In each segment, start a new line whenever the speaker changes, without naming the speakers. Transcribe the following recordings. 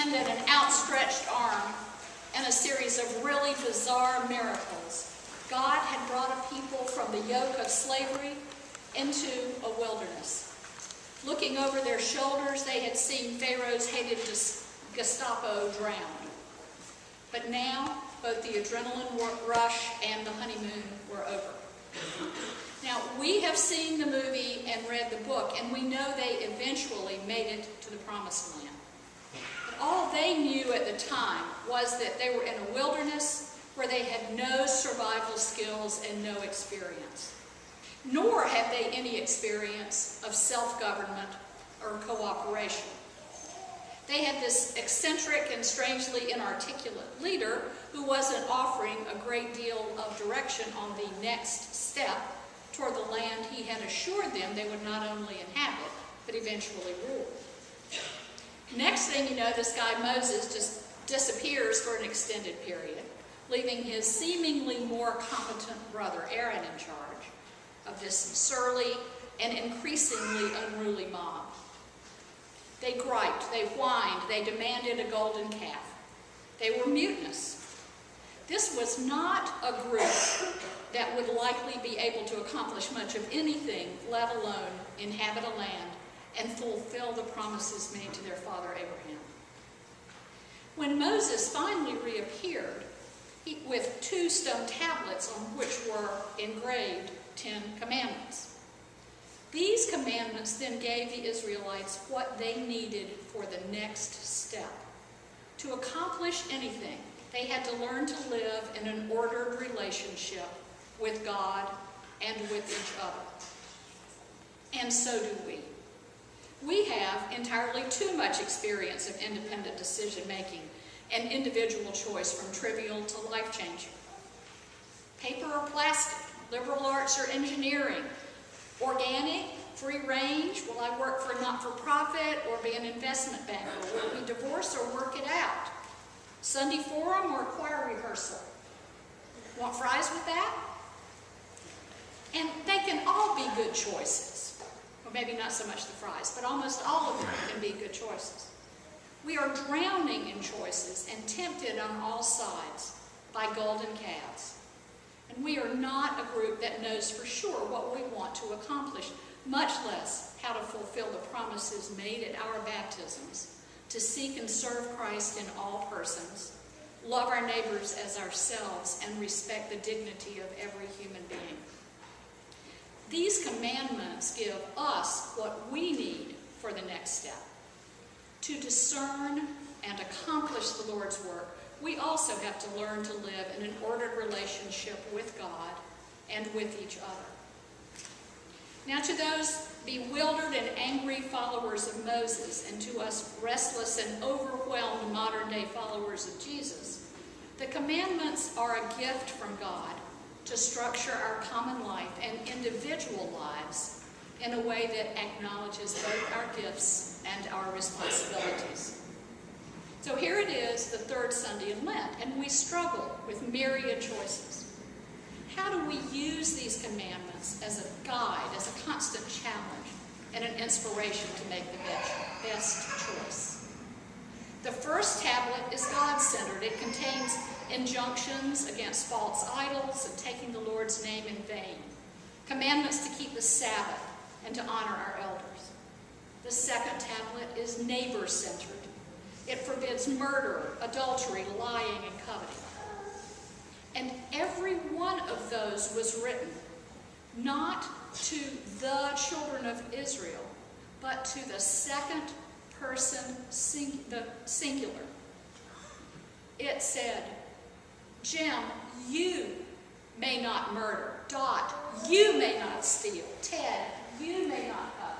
hand and an outstretched arm and a series of really bizarre miracles, God had brought a people from the yoke of slavery into a wilderness. Looking over their shoulders, they had seen Pharaoh's hated Gestapo drowned. But now, both the adrenaline rush and the honeymoon were over. Now, we have seen the movie and read the book, and we know they eventually made it to the Promised Land. But all they knew at the time was that they were in a wilderness where they had no survival skills and no experience. Nor had they any experience of self-government or cooperation. They had this eccentric and strangely inarticulate leader who wasn't offering a great deal of direction on the next step toward the land he had assured them they would not only inhabit, but eventually rule. Next thing you know, this guy Moses just disappears for an extended period, leaving his seemingly more competent brother Aaron in charge of this surly and increasingly unruly mob. They griped, they whined, they demanded a golden calf. They were mutinous. This was not a group that would likely be able to accomplish much of anything, let alone inhabit a land and fulfill the promises made to their father Abraham. When Moses finally reappeared, with 2 stone tablets on which were engraved 10 commandments. These commandments then gave the Israelites what they needed for the next step. To accomplish anything, they had to learn to live in an ordered relationship with God and with each other. And so do we. We have entirely too much experience of independent decision-making and individual choice, from trivial to life-changing. Paper or plastic, liberal arts or engineering, organic, free range, will I work for a not-for-profit or be an investment banker? Will we divorce or work it out? Sunday forum or choir rehearsal? Want fries with that? And they can all be good choices. Or maybe not so much the fries, but almost all of them can be good choices. We are drowning in choices and tempted on all sides by golden calves. And we are not a group that knows for sure what we want to accomplish, much less how to fulfill the promises made at our baptisms, to seek and serve Christ in all persons, love our neighbors as ourselves, and respect the dignity of every human being. These commandments give us what we need for the next step. To discern and accomplish the Lord's work, we also have to learn to live in an ordered relationship with God and with each other. Now, to those bewildered and angry followers of Moses, and to us restless and overwhelmed modern-day followers of Jesus, the commandments are a gift from God to structure our common life and individual lives in a way that acknowledges both our gifts and our responsibilities. So here it is, the 3rd Sunday in Lent, and we struggle with myriad choices. How do we use these commandments as a guide, as a constant challenge, and an inspiration to make the best choice? The first tablet is God-centered. It contains injunctions against false idols and taking the Lord's name in vain, commandments to keep the Sabbath and to honor our elders. The second tablet is neighbor-centered. It forbids murder, adultery, lying, and coveting. And every one of those was written not to the children of Israel, but to the second person, the singular. It said, Jim, you may not murder. Dot, you may not steal. Ted, you may not covet.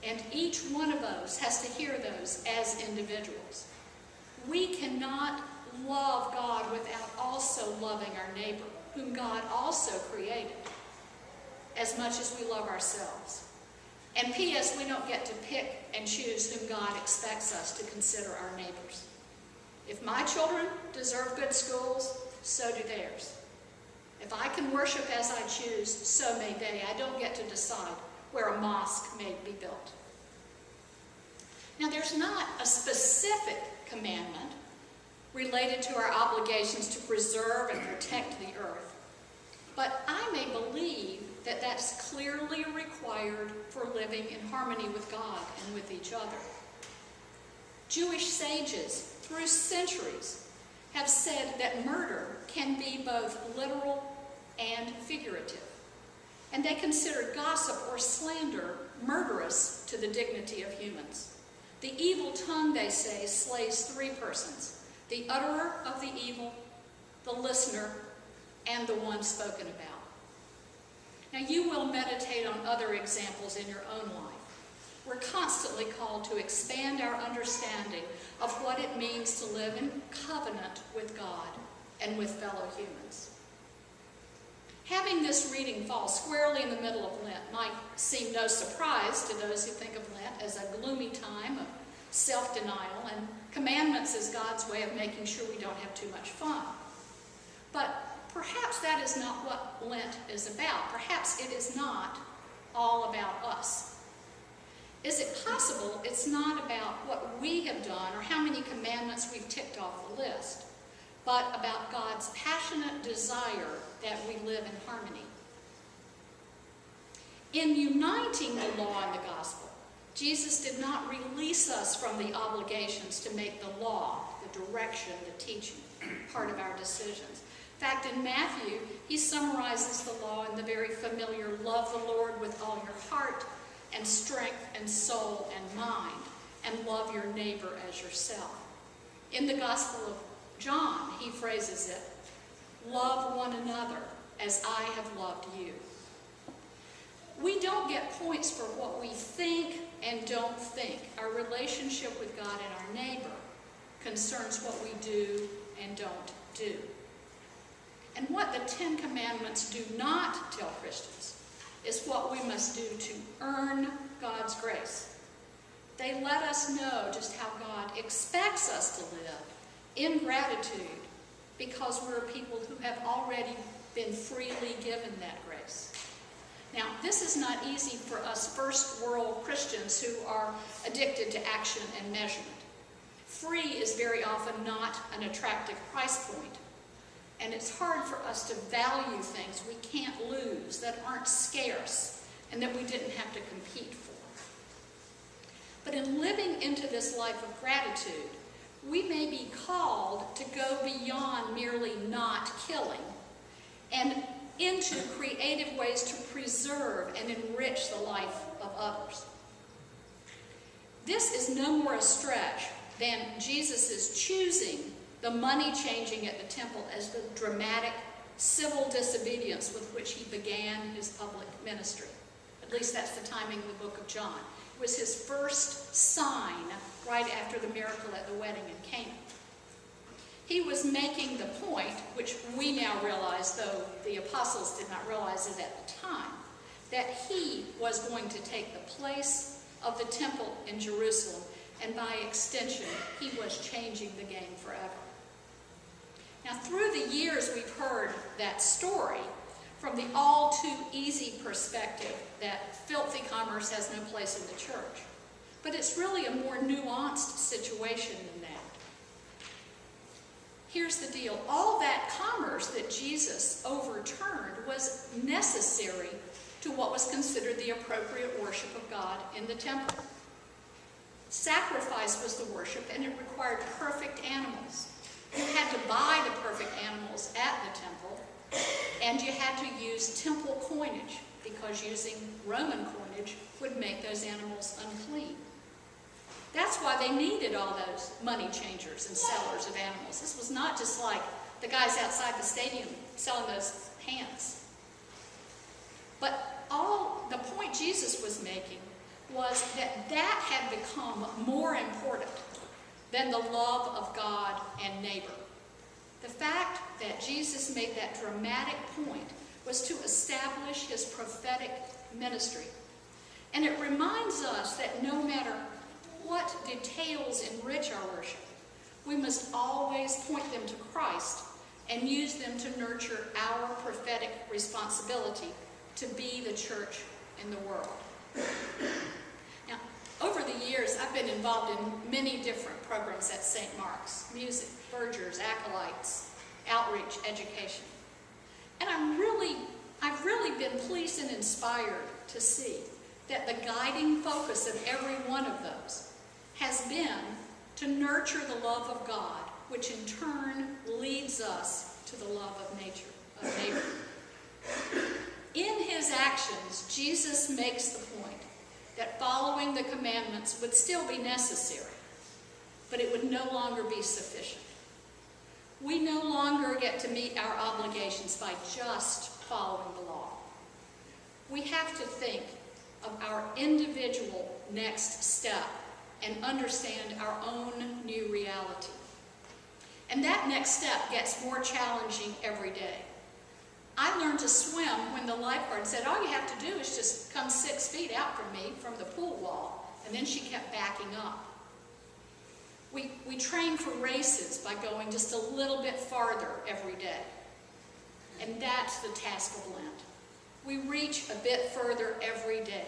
And each one of those has to hear those as individuals. We cannot love God without also loving our neighbor, whom God also created, as much as we love ourselves. And P.S., we don't get to pick and choose whom God expects us to consider our neighbors. If my children deserve good schools, so do theirs. If I can worship as I choose, so may they. I don't get to decide where a mosque may be built. Now, there's not a specific commandment related to our obligations to preserve and protect the earth, but I may believe that that's clearly required for living in harmony with God and with each other. Jewish sages, through centuries, have said that murder can be both literal and figurative, and they consider gossip or slander murderous to the dignity of humans. The evil tongue, they say, slays three persons: the utterer of the evil, the listener, and the one spoken about. Now, you will meditate on other examples in your own life. We're constantly called to expand our understanding of what it means to live in covenant with God and with fellow humans. Having this reading fall squarely in the middle of Lent might seem no surprise to those who think of Lent as a gloomy time of self-denial and commandments as God's way of making sure we don't have too much fun. But perhaps that is not what Lent is about. Perhaps it is not all about us. Is it possible it's not about what we have done or how many commandments we've ticked off the list, but about God's passionate desire that we live in harmony? In uniting the law and the gospel, Jesus did not release us from the obligations to make the law, the direction, the teaching, part of our decisions. In fact, in Matthew, he summarizes the law in the very familiar, love the Lord with all your heart and strength and soul and mind, and love your neighbor as yourself. In the Gospel of John, he phrases it, love one another as I have loved you. We don't get points for what we think and don't think. Our relationship with God and our neighbor concerns what we do and don't do. And what the Ten Commandments do not tell Christians is what we must do to earn God's grace. They let us know just how God expects us to live in gratitude because we're a people who have already been freely given that grace. Now, this is not easy for us first world Christians who are addicted to action and measurement. Free is very often not an attractive price point. And it's hard for us to value things we can't lose, that aren't scarce, and that we didn't have to compete for. But in living into this life of gratitude, we may be called to go beyond merely not killing and into creative ways to preserve and enrich the life of others. This is no more a stretch than Jesus' choosing the money changing at the temple as the dramatic civil disobedience with which he began his public ministry. At least that's the timing of the book of John. It was his first sign right after the miracle at the wedding in Cana. He was making the point, which we now realize, though the apostles did not realize it at the time, that he was going to take the place of the temple in Jerusalem, and by extension, he was changing the game forever. Now, through the years, we've heard that story from the all-too-easy perspective that filthy commerce has no place in the church. But it's really a more nuanced situation than that. Here's the deal. All that commerce that Jesus overturned was necessary to what was considered the appropriate worship of God in the temple. Sacrifice was the worship, and it required perfect animals. You had to buy the perfect animals at the temple, and you had to use temple coinage, because using Roman coinage would make those animals unclean. That's why they needed all those money changers and sellers of animals. This was not just like the guys outside the stadium selling those pants. But the point Jesus was making was that had become more important than the love of God and neighbor. The fact that Jesus made that dramatic point was to establish his prophetic ministry. And it reminds us that no matter what details enrich our worship, we must always point them to Christ and use them to nurture our prophetic responsibility to be the church in the world. Now, over the years, I've been involved in many different programs at St. Mark's: music, Vergers, acolytes, outreach, education. And I've really been pleased and inspired to see that the guiding focus of every one of those has been to nurture the love of God, which in turn leads us to the love of neighbor. In his actions, Jesus makes the point that following the commandments would still be necessary, but it would no longer be sufficient. We no longer get to meet our obligations by just following the law. We have to think of our individual next step and understand our own new reality. And that next step gets more challenging every day. I learned to swim when the lifeguard said, all you have to do is just come 6 feet out from me from the pool wall, and then she kept backing up. We train for races by going just a little bit farther every day. And that's the task of Lent. We reach a bit further every day.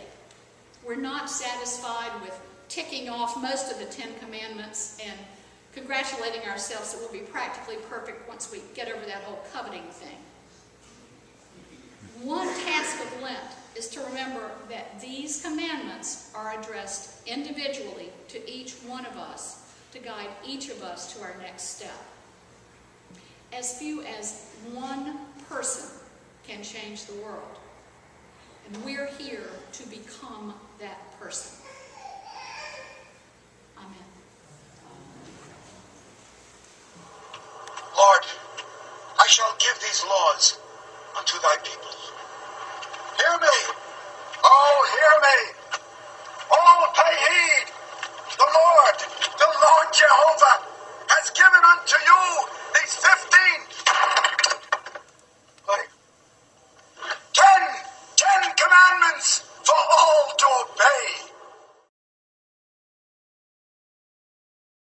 We're not satisfied with ticking off most of the 10 Commandments and congratulating ourselves that we'll be practically perfect once we get over that whole coveting thing. One task of Lent is to remember that these commandments are addressed individually to each one of us to guide each of us to our next step. As few as one person can change the world, and we're here to become that person. Amen.
Lord, I shall give these laws unto thy people. Hear me! Oh, hear me! Oh, pay